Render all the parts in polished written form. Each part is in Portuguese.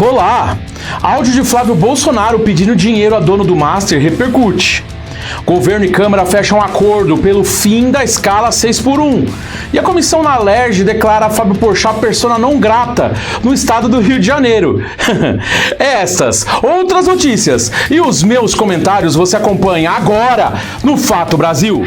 Olá! Áudio de Flávio Bolsonaro pedindo dinheiro a dono do Master repercute. Governo e Câmara fecham um acordo pelo fim da escala 6x1. E a comissão na Alerj declara Fábio Porchat persona não grata no estado do Rio de Janeiro. Essas, outras notícias e os meus comentários você acompanha agora no Fato Brasil.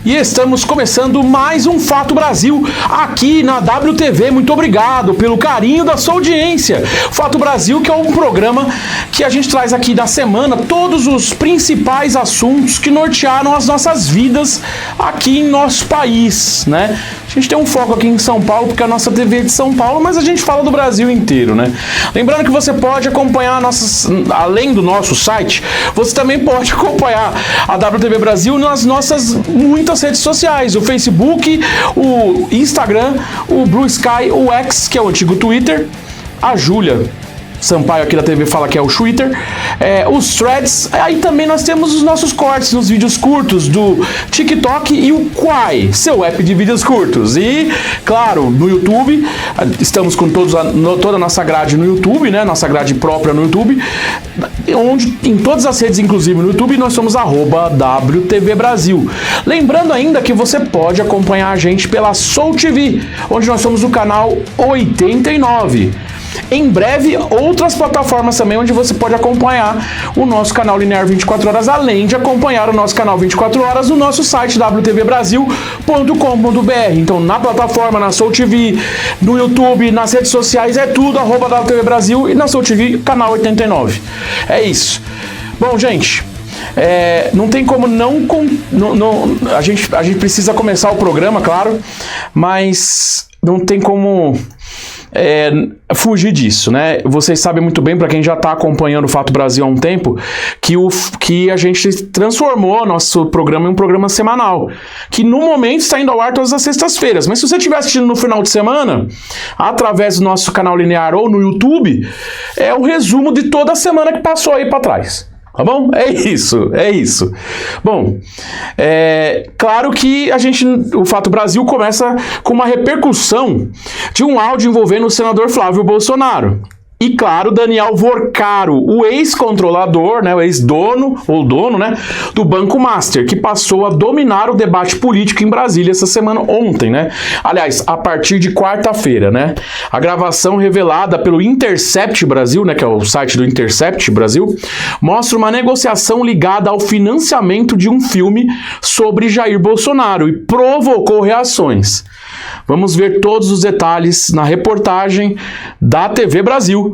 E estamos começando mais um Fato Brasil aqui na WTV. Muito obrigado pelo carinho da sua audiência. Fato Brasil, que é um programa que a gente traz aqui da semana todos os principais assuntos que nortearam as nossas vidas aqui em nosso país, né? A gente tem um foco aqui em São Paulo, porque a nossa TV é de São Paulo, mas a gente fala do Brasil inteiro, né? Lembrando que você pode acompanhar além do nosso site, você também pode acompanhar a WTV Brasil nas nossas muitas redes sociais, o Facebook, o Instagram, o Blue Sky, o X, que é o antigo Twitter, a Júlia Sampaio aqui da TV fala que é o Twitter, os Threads, aí também nós temos os nossos cortes nos vídeos curtos do TikTok e o Quai, seu app de vídeos curtos. E, claro, no YouTube, estamos com toda a nossa grade no YouTube, né? Nossa grade própria no YouTube, onde em todas as redes, inclusive no YouTube, nós somos @WTV Brasil. Lembrando ainda que você pode acompanhar a gente pela Soul TV, onde nós somos o canal 89. Em breve, outras plataformas também onde você pode acompanhar o nosso canal linear 24 horas, além de acompanhar o nosso canal 24 horas no nosso site wtvbrasil.com.br. Então, na plataforma, na Soul TV, no YouTube, nas redes sociais, é tudo @WTV Brasil e na Soul TV, canal 89. É isso. Bom, gente, não tem como a gente precisa começar o programa, claro, mas não tem como fugir disso, né? Vocês sabem muito bem, para quem já está acompanhando o Fato Brasil há um tempo, que a gente transformou nosso programa em um programa semanal, que no momento está indo ao ar todas as sextas-feiras, mas se você estiver assistindo no final de semana, através do nosso canal linear ou no YouTube, é o resumo de toda a semana que passou aí para trás. Tá bom? É isso. Bom, claro que o Fato Brasil começa com uma repercussão de um áudio envolvendo o senador Flávio Bolsonaro. E, claro, Daniel Vorcaro, o ex-controlador, né, o ex-dono, ou dono, né, do Banco Master, que passou a dominar o debate político em Brasília essa semana, ontem, né? Aliás, a partir de quarta-feira, né? A gravação revelada pelo Intercept Brasil, né, que é o site do Intercept Brasil, mostra uma negociação ligada ao financiamento de um filme sobre Jair Bolsonaro e provocou reações. Vamos ver todos os detalhes na reportagem da TV Brasil.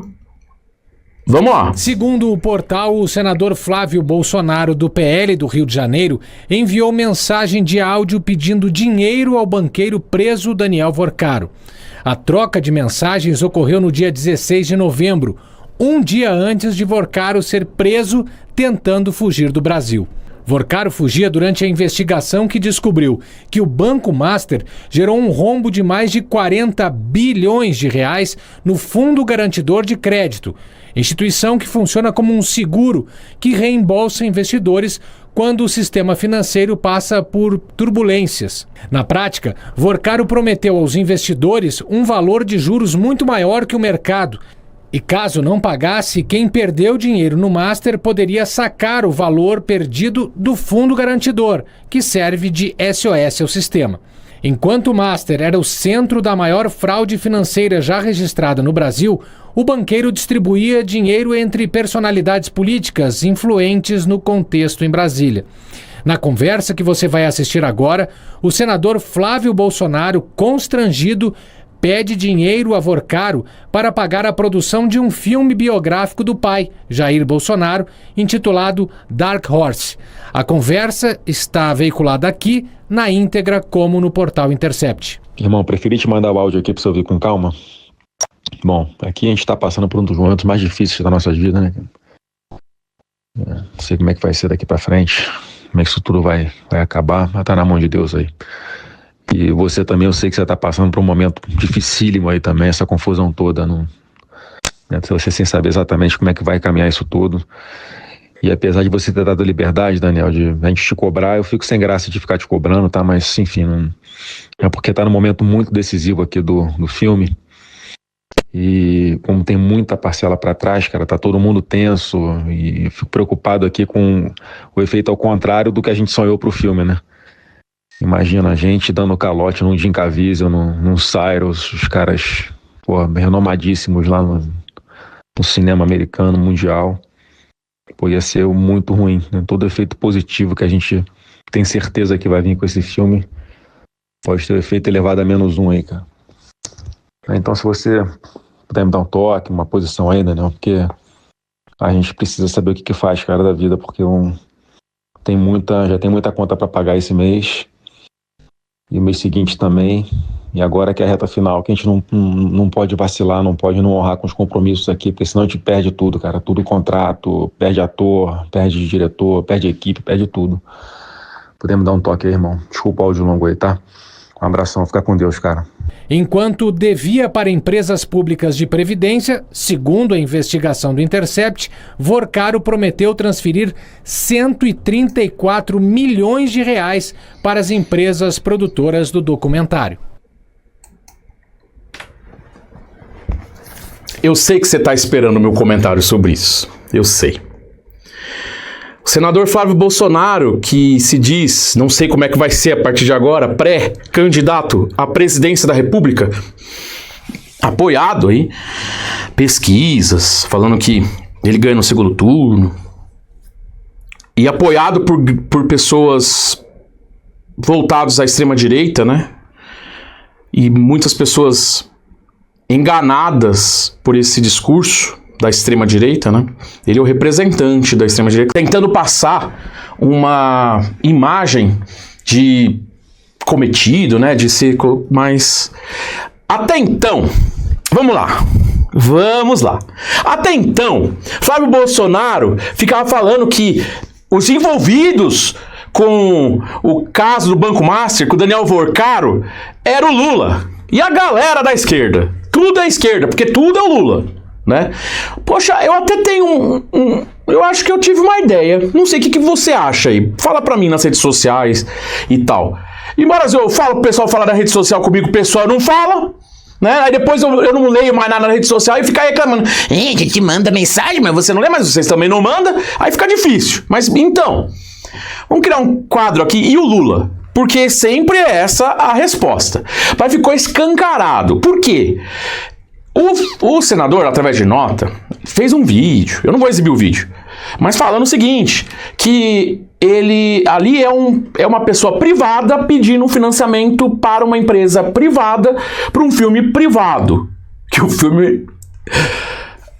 Vamos lá. Segundo o portal, o senador Flávio Bolsonaro, do PL do Rio de Janeiro, enviou mensagem de áudio pedindo dinheiro ao banqueiro preso Daniel Vorcaro. A troca de mensagens ocorreu no dia 16 de novembro, um dia antes de Vorcaro ser preso tentando fugir do Brasil. Vorcaro fugia durante a investigação que descobriu que o Banco Master gerou um rombo de mais de 40 bilhões de reais no Fundo Garantidor de Crédito, instituição que funciona como um seguro que reembolsa investidores quando o sistema financeiro passa por turbulências. Na prática, Vorcaro prometeu aos investidores um valor de juros muito maior que o mercado. E caso não pagasse, quem perdeu dinheiro no Master poderia sacar o valor perdido do fundo garantidor, que serve de SOS ao sistema. Enquanto o Master era o centro da maior fraude financeira já registrada no Brasil, o banqueiro distribuía dinheiro entre personalidades políticas influentes no contexto em Brasília. Na conversa que você vai assistir agora, o senador Flávio Bolsonaro, constrangido, pede dinheiro a Vorcaro para pagar a produção de um filme biográfico do pai, Jair Bolsonaro, intitulado Dark Horse. A conversa está veiculada aqui, na íntegra, como no portal Intercept. Irmão, preferi te mandar o áudio aqui para você ouvir com calma. Bom, aqui a gente está passando por um dos momentos mais difíceis da nossa vida, né? Não sei como é que vai ser daqui para frente. como é que isso tudo vai acabar, mas tá na mão de Deus aí. E você também, eu sei que você tá passando por um momento dificílimo aí também, essa confusão toda, né? Você sem saber exatamente como é que vai caminhar isso tudo. E apesar de você ter dado a liberdade, Daniel, de a gente te cobrar, eu fico sem graça de ficar te cobrando, tá? Mas, enfim, não... é porque tá num momento muito decisivo aqui do filme. E como tem muita parcela para trás, cara, tá todo mundo tenso. E eu fico preocupado aqui com o efeito ao contrário do que a gente sonhou pro filme, né? Imagina a gente dando calote num Jim Caviezel, num Cyrus, os caras, pô, renomadíssimos lá no cinema americano, mundial. Pô, ia ser muito ruim, né? Todo efeito positivo que a gente tem certeza que vai vir com esse filme pode ter o efeito elevado a -1 aí, cara. Então, se você puder me dar um toque, uma posição aí, Daniel, porque a gente precisa saber o que faz, cara, da vida, porque já tem muita conta para pagar esse mês e o mês seguinte também. E agora que é a reta final, que a gente não pode vacilar, não pode não honrar com os compromissos aqui, porque senão a gente perde tudo, cara. Tudo contrato, perde ator, perde diretor, perde equipe, perde tudo. Podemos dar um toque aí, irmão. Desculpa o áudio longo aí, tá? Um abração, fica com Deus, cara. Enquanto devia para empresas públicas de previdência, segundo a investigação do Intercept, Vorcaro prometeu transferir 134 milhões de reais para as empresas produtoras do documentário. Eu sei que você está esperando o meu comentário sobre isso. Eu sei. O senador Flávio Bolsonaro, que se diz, não sei como é que vai ser a partir de agora, pré-candidato à presidência da República, apoiado aí, pesquisas, falando que ele ganha no segundo turno, e apoiado por pessoas voltadas à extrema-direita, né? E muitas pessoas enganadas por esse discurso da extrema-direita, né? Ele é o representante da extrema-direita, tentando passar uma imagem de cometido, né? De ser mais... Até então, vamos lá. Até então, Flávio Bolsonaro ficava falando que os envolvidos com o caso do Banco Master, com o Daniel Vorcaro, era o Lula. E a galera da esquerda. Tudo é esquerda, porque tudo é o Lula, né? Poxa, eu até tenho eu acho que eu tive uma ideia. Não sei o que você acha aí. Fala pra mim nas redes sociais e tal. Embora eu falo, o pessoal fala na rede social comigo, o pessoal não fala, né? Aí depois eu não leio mais nada na rede social e fica reclamando. A gente manda mensagem, mas você não lê, mas vocês também não mandam. Aí fica difícil. Mas então, vamos criar um quadro aqui. E o Lula? Porque sempre é essa a resposta. Mas ficou escancarado. Por quê? O senador, através de nota, fez um vídeo. Eu não vou exibir o vídeo. Mas falando o seguinte, que ele ali é uma pessoa privada pedindo um financiamento para uma empresa privada para um filme privado. Que o filme...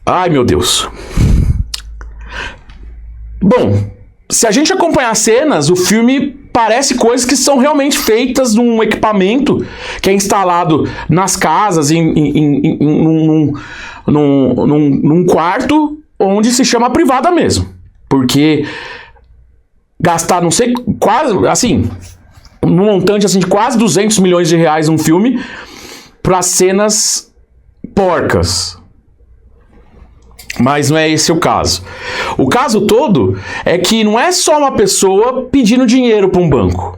Ai, meu Deus. Bom, se a gente acompanhar as cenas, o filme parece coisas que são realmente feitas num equipamento que é instalado nas casas, num quarto onde se chama privada mesmo. Porque gastar, não sei, quase, assim, um montante assim, de quase 200 milhões de reais num filme para cenas porcas. Mas não é esse o caso. O caso todo é que não é só uma pessoa pedindo dinheiro para um banco.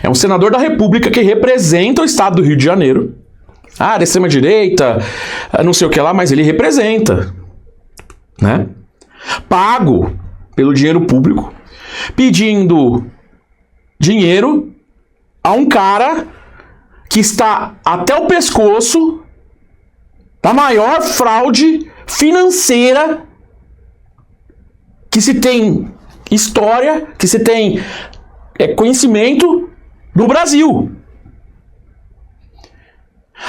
É um senador da República que representa o estado do Rio de Janeiro. Da extrema-direita, não sei o que lá, mas ele representa, né? Pago pelo dinheiro público, pedindo dinheiro a um cara que está até o pescoço da maior fraude financeira que se tem história, que se tem conhecimento no Brasil.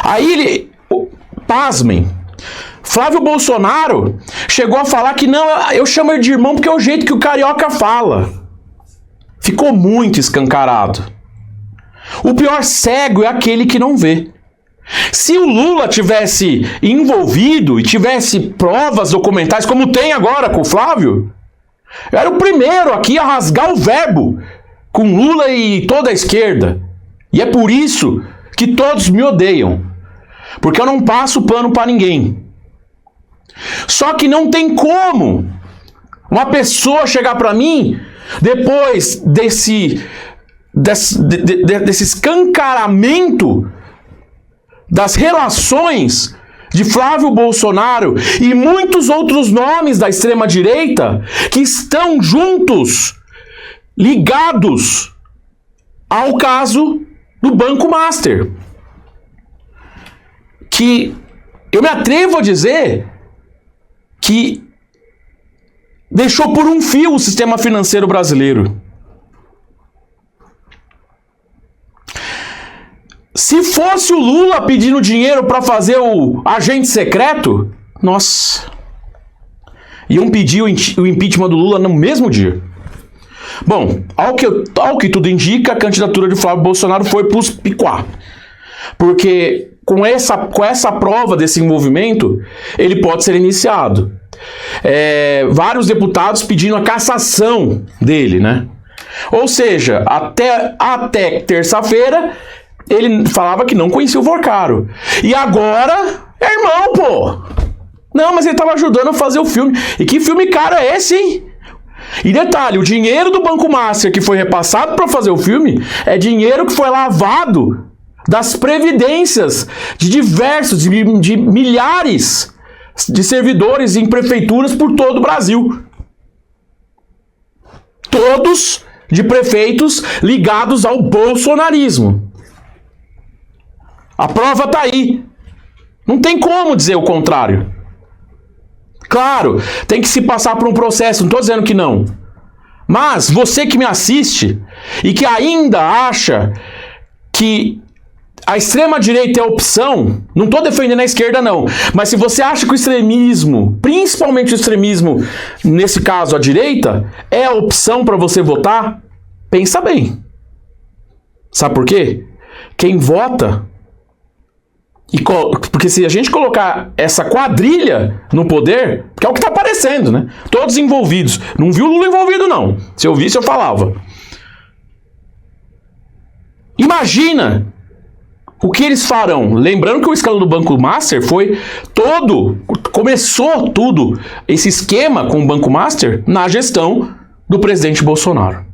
Aí pasmem, Flávio Bolsonaro chegou a falar que não, eu chamo ele de irmão porque é o jeito que o carioca fala. Ficou muito escancarado. O pior cego é aquele que não vê. Se o Lula tivesse envolvido e tivesse provas documentais, como tem agora com o Flávio, Eu era o primeiro aqui a rasgar o verbo com Lula e toda a esquerda. E é por isso que todos me odeiam. Porque eu não passo pano para ninguém. Só que não tem como uma pessoa chegar para mim depois desse escancaramento das relações de Flávio Bolsonaro e muitos outros nomes da extrema-direita que estão juntos, ligados ao caso do Banco Master. Que eu me atrevo a dizer que deixou por um fio o sistema financeiro brasileiro. Se fosse o Lula pedindo dinheiro para fazer o agente secreto, nossa, iam pedir o impeachment do Lula no mesmo dia. Bom, ao que tudo indica, a candidatura de Flávio Bolsonaro foi para os picuá. Porque com essa prova desse envolvimento, ele pode ser iniciado. Vários deputados pedindo a cassação dele, né? Ou seja, até terça-feira, ele falava que não conhecia o Vorcaro. E agora, é irmão, pô! Não, mas ele estava ajudando a fazer o filme. E que filme caro é esse, hein? E detalhe, o dinheiro do Banco Master que foi repassado para fazer o filme é dinheiro que foi lavado das previdências de diversos, de milhares de servidores em prefeituras por todo o Brasil. Todos de prefeitos ligados ao bolsonarismo. A prova tá aí. Não tem como dizer o contrário. Claro, tem que se passar por um processo, não estou dizendo que não. Mas você que me assiste e que ainda acha que a extrema-direita é a opção, não estou defendendo a esquerda não, mas se você acha que o extremismo, principalmente o extremismo, nesse caso a direita, é a opção para você votar, pensa bem. Sabe por quê? Quem vota... Porque se a gente colocar essa quadrilha no poder, que é o que está aparecendo, né? Todos envolvidos. Não vi o Lula envolvido, não. Se eu visse, eu falava. Imagina o que eles farão. Lembrando que o escândalo do Banco Master foi todo... Começou tudo, esse esquema com o Banco Master, na gestão do presidente Bolsonaro.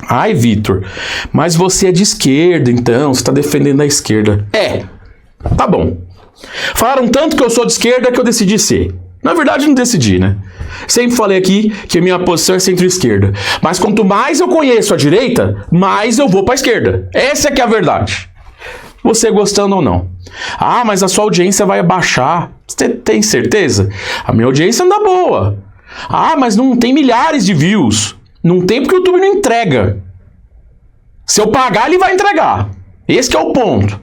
Ai, Vitor, mas você é de esquerda, então, você está defendendo a esquerda. Tá bom. Falaram tanto que eu sou de esquerda que eu decidi ser. Na verdade, não decidi, né? Sempre falei aqui que a minha posição é centro-esquerda. Mas quanto mais eu conheço a direita, mais eu vou pra esquerda. Essa é que é a verdade. Você gostando ou não. Ah, mas a sua audiência vai baixar. Você tem certeza? A minha audiência anda boa. Ah, mas não tem milhares de views. Não tem porque o YouTube não entrega. Se eu pagar, ele vai entregar. Esse que é o ponto.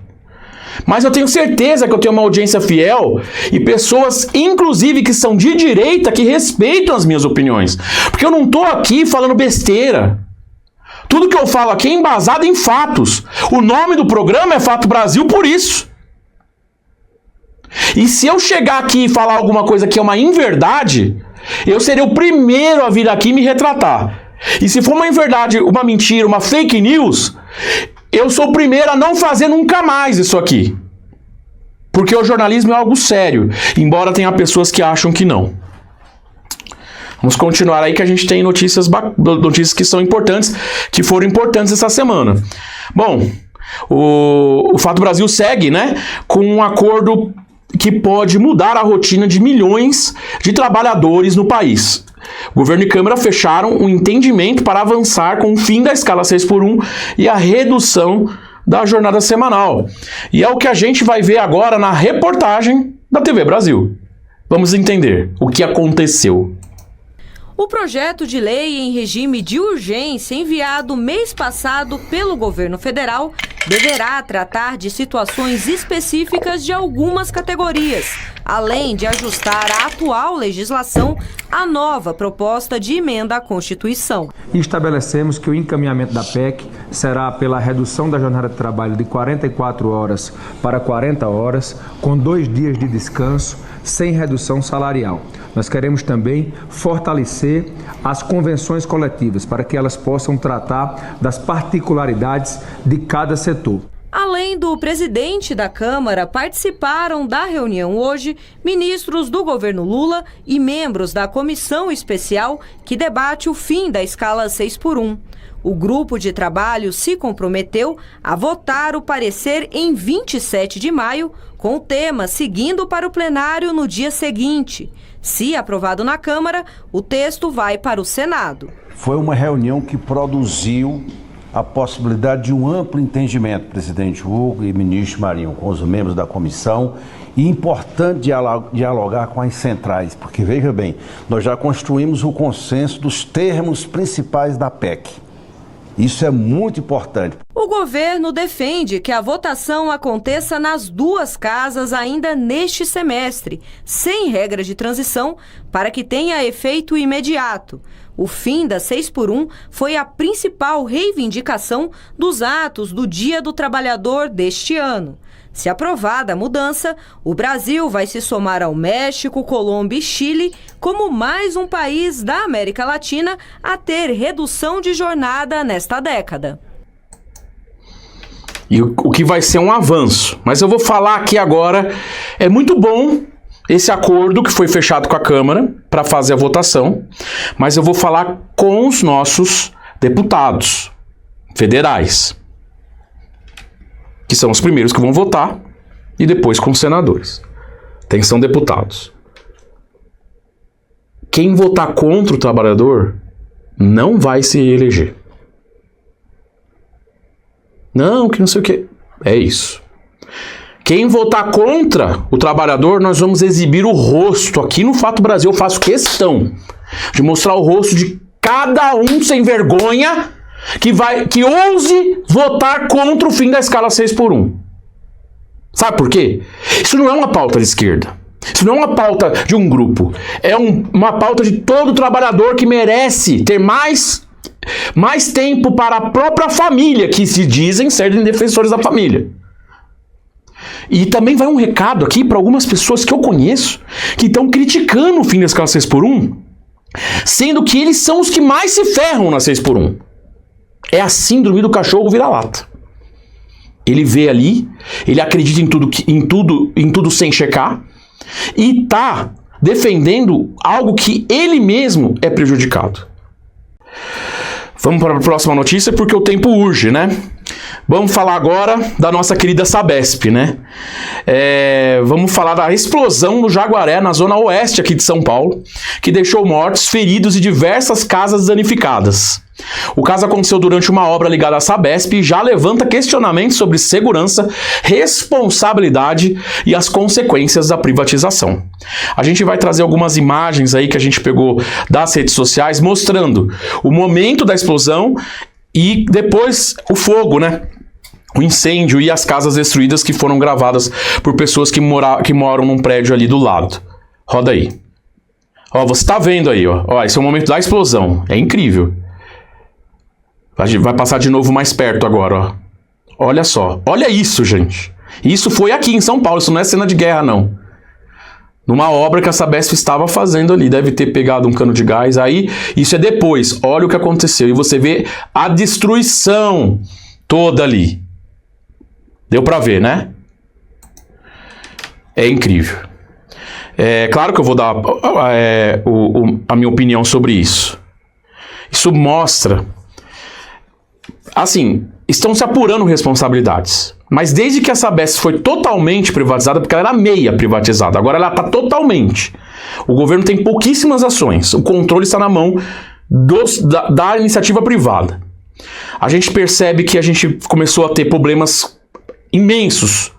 Mas eu tenho certeza que eu tenho uma audiência fiel e pessoas, inclusive, que são de direita, que respeitam as minhas opiniões. Porque eu não estou aqui falando besteira. Tudo que eu falo aqui é embasado em fatos. O nome do programa é Fato Brasil por isso. E se eu chegar aqui e falar alguma coisa que é uma inverdade, eu serei o primeiro a vir aqui me retratar. E se for uma inverdade, uma mentira, uma fake news... Eu sou o primeiro a não fazer nunca mais isso aqui. Porque o jornalismo é algo sério, embora tenha pessoas que acham que não. Vamos continuar aí que a gente tem notícias que são importantes, que foram importantes essa semana. Bom, o Fato Brasil segue, né, com um acordo que pode mudar a rotina de milhões de trabalhadores no país. O governo e Câmara fecharam um entendimento para avançar com o fim da escala 6x1 e a redução da jornada semanal. E é o que a gente vai ver agora na reportagem da TV Brasil. Vamos entender o que aconteceu. O projeto de lei em regime de urgência enviado mês passado pelo governo federal deverá tratar de situações específicas de algumas categorias, além de ajustar a atual legislação à nova proposta de emenda à Constituição. Estabelecemos que o encaminhamento da PEC será pela redução da jornada de trabalho de 44 horas para 40 horas, com 2 dias de descanso, sem redução salarial. nós queremos também fortalecer as convenções coletivas para que elas possam tratar das particularidades de cada setor. Além do presidente da Câmara, participaram da reunião hoje ministros do governo Lula e membros da comissão especial que debate o fim da escala 6x1. O grupo de trabalho se comprometeu a votar o parecer em 27 de maio, com o tema seguindo para o plenário no dia seguinte. Se aprovado na Câmara, o texto vai para o Senado. Foi uma reunião que produziu a possibilidade de um amplo entendimento, presidente Hugo e ministro Marinho, com os membros da comissão, e importante dialogar com as centrais, porque veja bem, nós já construímos o consenso dos termos principais da PEC. Isso é muito importante. O governo defende que a votação aconteça nas duas casas ainda neste semestre, sem regra de transição, para que tenha efeito imediato. O fim da 6x1 foi a principal reivindicação dos atos do Dia do Trabalhador deste ano. Se aprovada a mudança, o Brasil vai se somar ao México, Colômbia e Chile como mais um país da América Latina a ter redução de jornada nesta década. E o que vai ser um avanço. Mas eu vou falar aqui agora, é muito bom esse acordo que foi fechado com a Câmara para fazer a votação, mas eu vou falar com os nossos deputados federais, que são os primeiros que vão votar, e depois com os senadores. Atenção, deputados. Quem votar contra o trabalhador não vai se eleger. Não, que não sei o que. É isso. Quem votar contra o trabalhador, nós vamos exibir o rosto. Aqui no Fato Brasil eu faço questão de mostrar o rosto de cada um sem vergonha que ouse votar contra o fim da escala 6x1. Sabe por quê? Isso não é uma pauta de esquerda. Isso não é uma pauta de um grupo. É uma pauta de todo trabalhador que merece ter mais tempo para a própria família, que se dizem serem defensores da família. E também vai um recado aqui para algumas pessoas que eu conheço que estão criticando o fim da escala 6x1, sendo que eles são os que mais se ferram na 6x1. É a síndrome do cachorro vira-lata. Ele vê ali, ele acredita em tudo sem checar e tá defendendo algo que ele mesmo é prejudicado. Vamos para a próxima notícia porque o tempo urge, né? Vamos falar agora da nossa querida Sabesp, né? Vamos falar da explosão no Jaguaré, na zona oeste aqui de São Paulo, que deixou mortos, feridos e diversas casas danificadas. O caso aconteceu durante uma obra ligada à Sabesp e já levanta questionamentos sobre segurança, responsabilidade e as consequências da privatização. A gente vai trazer algumas imagens aí que a gente pegou das redes sociais mostrando o momento da explosão e depois o fogo, né? O incêndio e as casas destruídas que foram gravadas por pessoas que moram num prédio ali do lado. Roda aí. Ó, você tá vendo aí, ó. Esse é o momento da explosão. É incrível. Vai passar de novo mais perto agora, ó. Olha só. Olha isso, gente. Isso foi aqui em São Paulo. Isso não é cena de guerra, não. Numa obra que a Sabesp estava fazendo ali. Deve ter pegado um cano de gás. Aí, isso é depois. Olha o que aconteceu. E você vê a destruição toda ali. Deu pra ver, né? É incrível. É claro que eu vou dar a minha opinião sobre isso. Isso mostra... Assim, estão se apurando responsabilidades. Mas desde que a Sabesp foi totalmente privatizada, porque ela era meia privatizada, agora ela está totalmente. O governo tem pouquíssimas ações. O controle está na mão da iniciativa privada. A gente percebe que a gente começou a ter problemas imensos.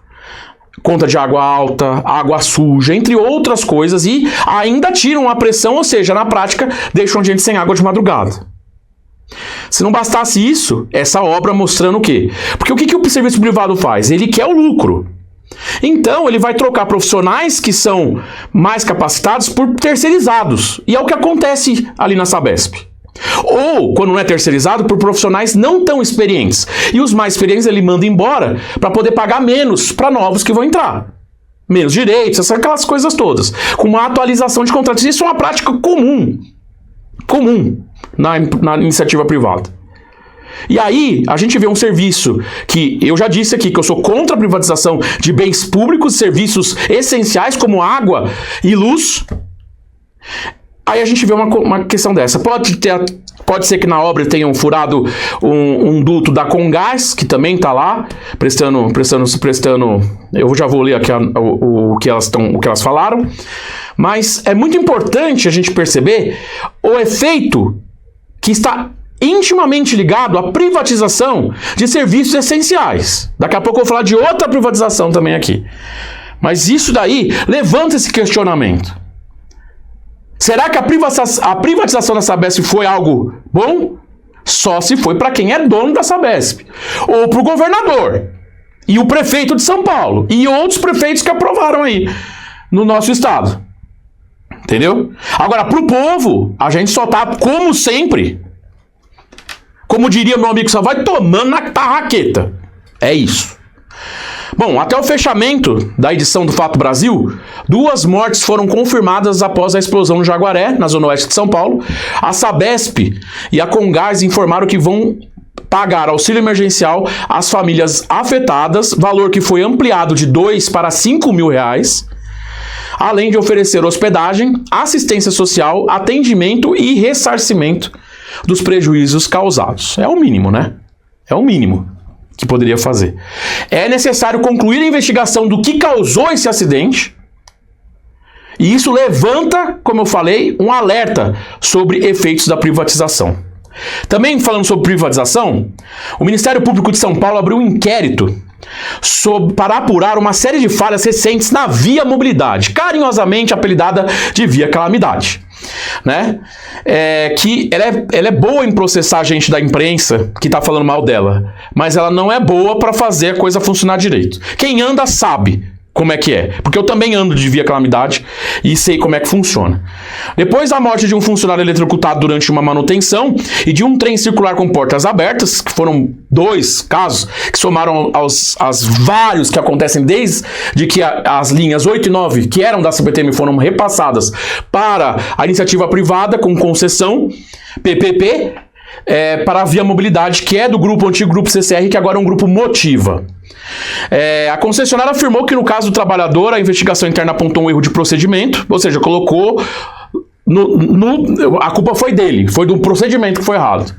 Conta de água alta, água suja, entre outras coisas, e ainda tiram a pressão, ou seja, na prática, deixam a gente sem água de madrugada. Se não bastasse isso, essa obra mostrando o quê? Porque o que o serviço privado faz? Ele quer o lucro. Então, ele vai trocar profissionais que são mais capacitados por terceirizados. E é o que acontece ali na Sabesp. Ou, quando não é terceirizado, por profissionais não tão experientes. E os mais experientes ele manda embora para poder pagar menos para novos que vão entrar. menos direitos, aquelas coisas todas, com uma atualização de contratos. Isso é uma prática comum na iniciativa privada. E aí, a gente vê um serviço que, eu já disse aqui, que eu sou contra a privatização de bens públicos, serviços essenciais como água e luz. Aí a gente vê uma questão dessa. Pode ser que na obra tenham furado um duto da Comgás, que também está lá, prestando. Eu já vou ler aqui o que elas falaram. Mas é muito importante a gente perceber o efeito que está intimamente ligado à privatização de serviços essenciais. Daqui a pouco eu vou falar de outra privatização também aqui. Mas isso daí levanta esse questionamento. Será que a privatização da Sabesp foi algo bom? Só se foi para quem é dono da Sabesp. Ou para o governador. E o prefeito de São Paulo. E outros prefeitos que aprovaram aí no nosso estado. Entendeu? Agora, para o povo, a gente só tá, como sempre, como diria meu amigo, só vai tomando na tarraqueta. É isso. Bom, até o fechamento da edição do Fato Brasil, 2 mortes foram confirmadas após a explosão no Jaguaré, na zona oeste de São Paulo. A Sabesp e a Comgás informaram que vão pagar auxílio emergencial às famílias afetadas, valor que foi ampliado de 2 para 5 mil reais, além de oferecer hospedagem, assistência social, atendimento e ressarcimento dos prejuízos causados. É o mínimo, né? É o mínimo que poderia fazer. É necessário concluir a investigação do que causou esse acidente, e isso levanta, como eu falei, um alerta sobre efeitos da privatização. Também falando sobre privatização, o Ministério Público de São Paulo abriu um inquérito para apurar uma série de falhas recentes na Via Mobilidade, carinhosamente apelidada de Via Calamidade. Né? Que ela é boa em processar a gente da imprensa que tá falando mal dela, mas ela não é boa para fazer a coisa funcionar direito. Quem anda sabe como é que é, porque eu também ando de Via Calamidade e sei como é que funciona. Depois da morte de um funcionário eletrocutado durante uma manutenção e de um trem circular com portas abertas, que foram 2 casos que somaram aos vários que acontecem desde que as linhas 8 e 9, que eram da CPTM, foram repassadas para a iniciativa privada com concessão, PPP, para a Via Mobilidade, que é do antigo grupo CCR, que agora é um grupo Motiva. A concessionária afirmou que no caso do trabalhador, a investigação interna apontou um erro de procedimento, ou seja, colocou a culpa foi dele, foi do procedimento que foi errado.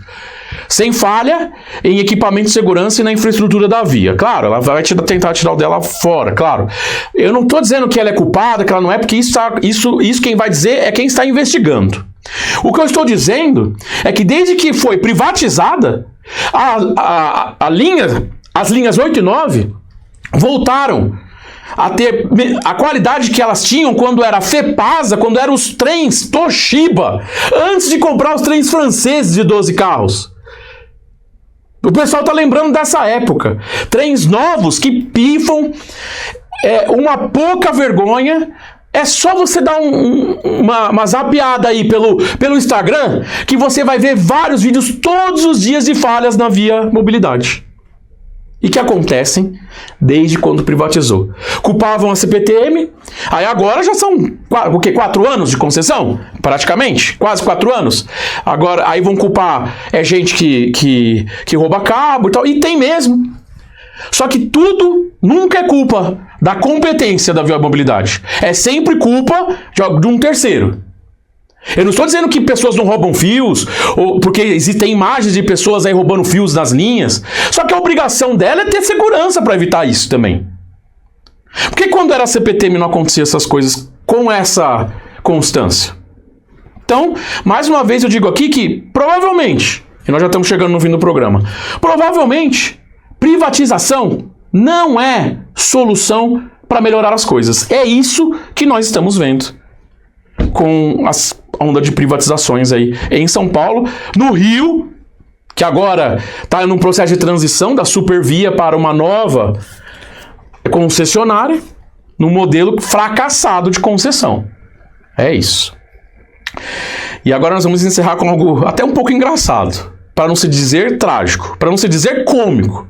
Sem falha em equipamento de segurança e na infraestrutura da via. Claro, ela vai tentar tirar o dela fora, claro. Eu não estou dizendo que ela é culpada, que ela não é, porque isso quem vai dizer é quem está investigando. O que eu estou dizendo é que desde que foi privatizada, as linhas 8 e 9 voltaram a ter a qualidade que elas tinham quando era FEPASA, quando eram os trens Toshiba, antes de comprar os trens franceses de 12 carros. O pessoal tá lembrando dessa época. Trens novos que pifam, uma pouca vergonha. É só você dar uma zapeada aí pelo Instagram que você vai ver vários vídeos todos os dias de falhas na Via Mobilidade. E que acontecem desde quando privatizou. Culpavam a CPTM, aí agora já são 4 anos de concessão? Praticamente, quase 4 anos. Agora, aí vão culpar gente que rouba cabo e tal, e tem mesmo. Só que tudo nunca é culpa da competência da Via Mobilidade. É sempre culpa de um terceiro. Eu não estou dizendo que pessoas não roubam fios, ou porque existem imagens de pessoas aí roubando fios nas linhas. Só que a obrigação dela é ter segurança para evitar isso também. Porque quando era CPTM não acontecia essas coisas com essa constância? Então, mais uma vez eu digo aqui que provavelmente, e nós já estamos chegando no fim do programa, provavelmente privatização não é solução para melhorar as coisas. É isso que nós estamos vendo com as ondas de privatizações aí em São Paulo, no Rio, que agora está num processo de transição da Supervia para uma nova concessionária, num modelo fracassado de concessão. É isso. E agora nós vamos encerrar com algo até um pouco engraçado, para não se dizer trágico, para não se dizer cômico.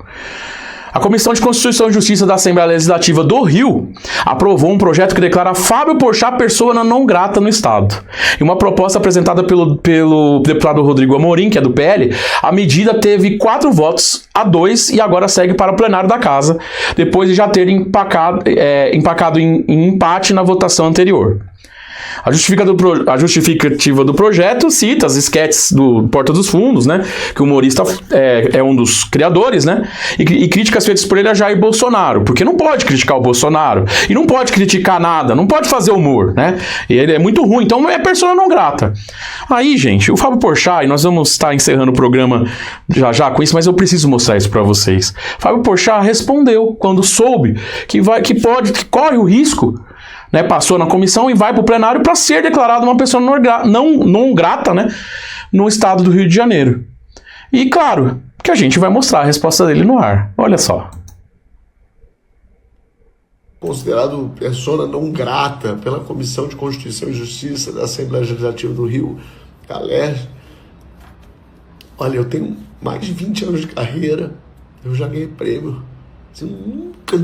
A Comissão de Constituição e Justiça da Assembleia Legislativa do Rio aprovou um projeto que declara Fábio Porchat persona não grata no Estado. Em uma proposta apresentada pelo deputado Rodrigo Amorim, que é do PL, a medida teve 4 votos a 2 e agora segue para o plenário da Casa, depois de já ter empacado em empate na votação anterior. A justificativa do projeto cita as esquetes do Porta dos Fundos, né? Que o humorista é um dos criadores, né? E críticas feitas por ele a Jair Bolsonaro, porque não pode criticar o Bolsonaro e não pode criticar nada, não pode fazer humor, né? E ele é muito ruim, então é persona não grata. Aí, gente, o Fábio Porchat, e nós vamos estar encerrando o programa já com isso, mas eu preciso mostrar isso para vocês. Fábio Porchat respondeu quando soube que corre o risco, né, passou na comissão e vai para o plenário para ser declarado uma pessoa não grata, né, no estado do Rio de Janeiro. E claro que a gente vai mostrar a resposta dele no ar. Olha só. Considerado persona não grata pela Comissão de Constituição e Justiça da Assembleia Legislativa do Rio, Alerj. Olha, eu tenho mais de 20 anos de carreira, eu já ganhei prêmio. Assim, nunca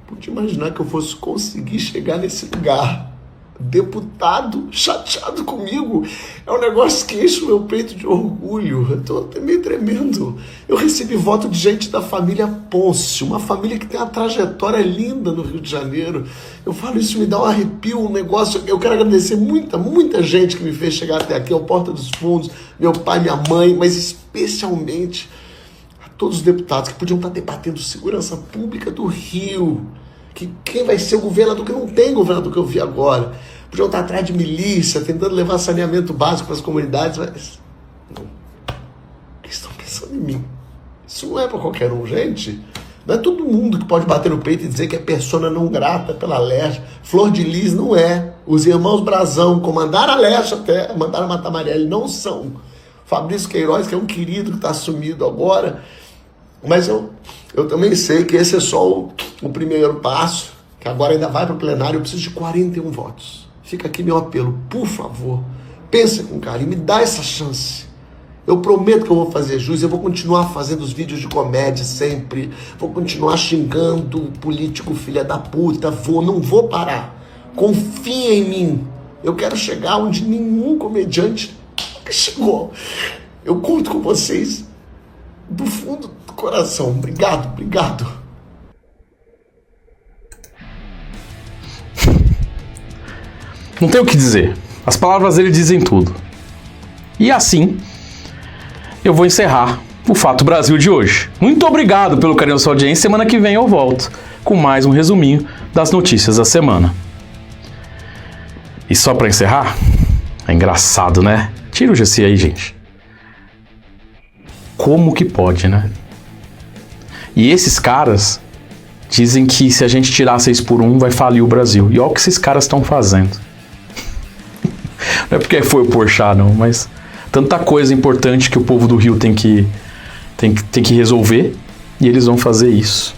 pude imaginar que eu fosse conseguir chegar nesse lugar. Deputado chateado comigo é um negócio que enche o meu peito de orgulho. Eu tô até meio tremendo. Eu recebi voto de gente da família Ponce, uma família que tem uma trajetória linda no Rio de Janeiro. Eu falo isso, me dá um arrepio, um negócio. Eu quero agradecer muita gente que me fez chegar até aqui, ao Porta dos Fundos, meu pai, minha mãe, mas especialmente todos os deputados que podiam estar debatendo segurança pública do Rio, que quem vai ser o governador, que não tem governador que eu vi agora, podiam estar atrás de milícia, tentando levar saneamento básico para as comunidades, mas não, eles estão pensando em mim. Isso não é para qualquer um, gente. Não é todo mundo que pode bater no peito e dizer que é persona não grata pela Alerj. Flor de Lis não é. Os irmãos Brazão comandaram a Alerj até, mandaram matar Marielle, não são. Fabrício Queiroz, que é um querido que está sumido agora. Mas eu também sei que esse é só o primeiro passo, que agora ainda vai para o plenário. Eu preciso de 41 votos. Fica aqui meu apelo, por favor, pensa com carinho, me dá essa chance. Eu prometo que eu vou fazer jus, eu vou continuar fazendo os vídeos de comédia sempre, vou continuar xingando o político filha da puta, não vou parar. Confia em mim. Eu quero chegar onde nenhum comediante chegou. Eu conto com vocês do fundo do coração. Obrigado. Não tem o que dizer. As palavras dele dizem tudo. E assim, eu vou encerrar o Fato Brasil de hoje. Muito obrigado pelo carinho da sua audiência. Semana que vem eu volto com mais um resuminho das notícias da semana. E só pra encerrar, é engraçado, né? Tira o GC aí, gente. Como que pode, né? E esses caras dizem que se a gente tirar 6 por 1 vai falir o Brasil. E olha o que esses caras estão fazendo. Não é porque foi o Porchat, não, mas tanta coisa importante que o povo do Rio tem que resolver e eles vão fazer isso.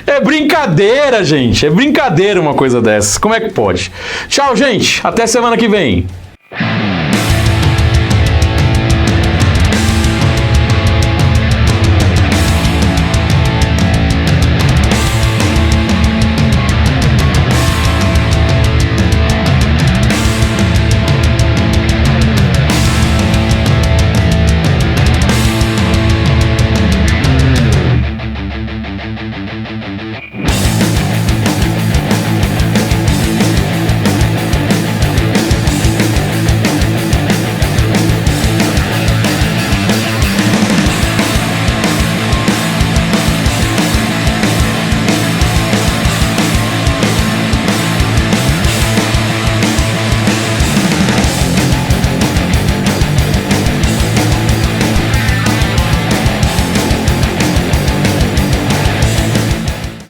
É brincadeira, gente. É brincadeira uma coisa dessas. Como é que pode? Tchau, gente. Até semana que vem.